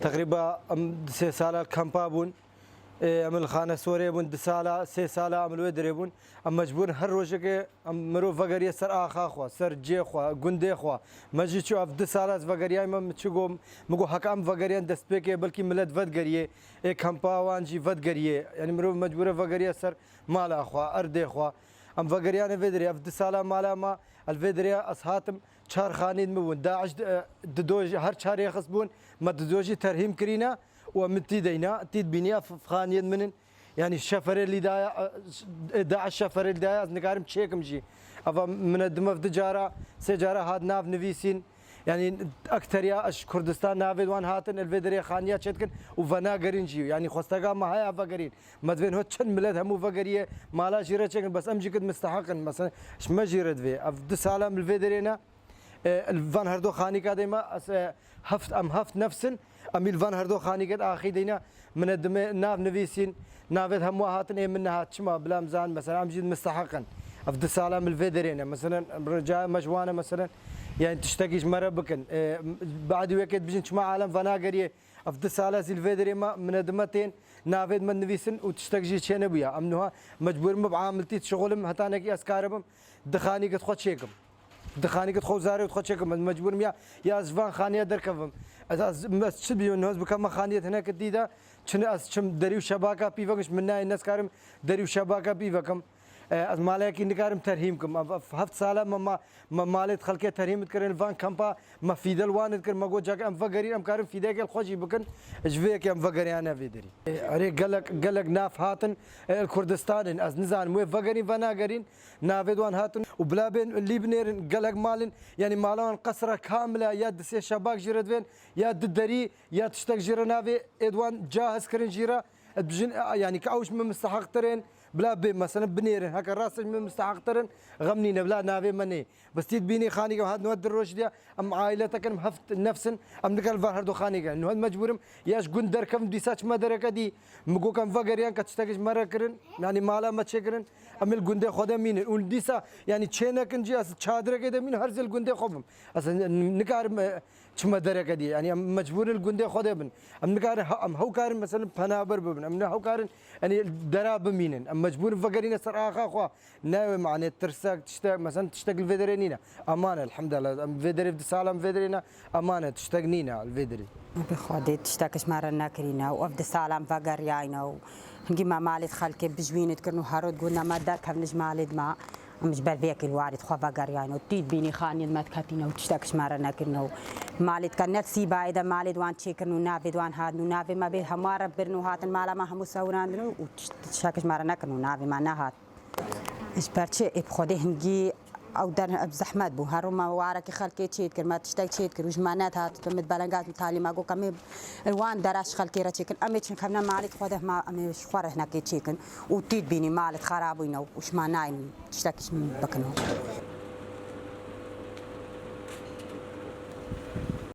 تقريبا 3 سالة الكامبا بون عمل خانة سوريا بون 2 سالة 3 سالة عمل ودري بون أما مجبور هر روجك مرو فقرية سر آخا خوا سر جي خوا جندي خوا مجي شو أف 2 سالة فقرية ما متشقوم مجو حكام فقرية دستبيك بلكي ملت فقرية كامبا وانجي فقرية يعني مرو مجبور فقرية سر مالا خوا أردي خوا أم فقرية نفدري أف 2 سالة مالا ما الفدرية أصحاتم چهار خانید مبون داعش ددوج هر چهار يخصبون ما ددوجي ترهيم كرينا ومتي دينا تيد بينيا خانيد منن يعني الشفر اللي داعش الشفر اللي دايا نقارم تشيكم جي افا من الدم في دجاره سجاره هاد ناف نفيسين يعني اكثر يا اش كردستان نافد وان هاتن الفيدريا خانيه تشتكن وفنا قرين جي يعني خوستقا ما هي افقرين ما تبين هو تشن ملد همو فقريه مالا جيره تشكن بس امجي قد مستحقا مثلا اش ما جيرد في اف دساله من الفيدرينا الفان هردو خاني كاديما هفت نفسن اميل فان هردو خاني كاد اخي دينا من الدم ناف نفيسين نافذ هم هاتن منها تشما بلا مزان مثلا امجد مستحقا افضل سالام الفيدرينا مثلا رجاء مجوانا مثلا يعني تشتكيش مره بكن بعد وقت بيجي تشما عالم فانا قريه افضل سالاس الفيدريما من الدمتين نافذ من نفيسن وتشتكي شي نبيا امنها مجبور بعاملتي شغلهم هتانك اسكاربم دخاني قد خد شيكم دخاني قد خو زاري وتخد شيكم مجبور يا زفان خانيه دركفم از شبي الناس بكم خانيه هناك ديدا شم دريو شباكه بيفكش منا الناس كارم دريو شباكه بيفكم از مالك نكارم ترهيمكم هفت ساله ما مالت خلقه ترهيم تكرن فان كامبا ما فيدل وان تكر ما جو جاك ام فقري ام كارم فيدك الخوجي بكن اجفيك ام فقري انا فيدري اري قلق ناف هاتن الكردستان از نزان مو فقري فانا قرين نافدوان هاتن وبلا بين ليبنير قلق مالن يعني مالون قصره كامله يا دسي شباك جردفين يا ددري يا تشتق جيرنافي ادوان جاهز كرن جيره يعني كاوش من مستحق ترين بلا بي مثلا بنيرن هكا راسك من مستحق ترن غمنينا بلا نافي مني بس تيد بيني خانيك هاد نود الروش دي ام عائلتك ام هفت نفسن ام دكال فهردو خانيك انه هاد مجبورم ياش قندر كم ديساش مدرك دي مقو كم فقريان كتشتاكش مره كرن يعني مالا ما تشكرن ام القنده خدا مين وديسا يعني تشينكن جي اس تشادرك ده مين هرز القنده خبم اصلا نكار شما درجة دي يعني مجبور الجندي خده بن أم نكار أم هو كارن مثلا فنابر ببن أم هو كارن يعني دراب مينن أم مجبور فقرين سر آخا خوا ناوي معني ترسك تشتغل مثلا تشتغل الفيدرينينا أمانة الحمد لله أم فيدري في سالم فيدرينا أمانة تشتغلينا الفيدري بخدي تشتكش مرة ناكرينا وأفد سالم فقريانا ونجي ما مالت خلك بجوين تكرنو هارود قلنا ما دار كم مالد ما مش بالبيك الوارد خوا قريان وتيد بيني خاني ما تكاتينا وتشتكش مرنا كنو مالد كانت سيبا إذا مالد وان تشيكنو نافد وان هاد نافي ما بيه همار برنو هات المالا ما هم سوران وتشتكش مرنا كنو نافي ما نهات إيش برشة بخده هنجي أو در بزحمت بو هروما وارك خلكي تشيد كر ما تشتاق تشيد كر وجمانات هات تمت بلنقات متالي ما جو كمي الوان دراش خلكي رتشيكن أميتش خمنا مالك خده ما أمي شخوره هناك تشيكن وتيد بيني مالك خرابينا وش ما نايم تشتاقش بكنو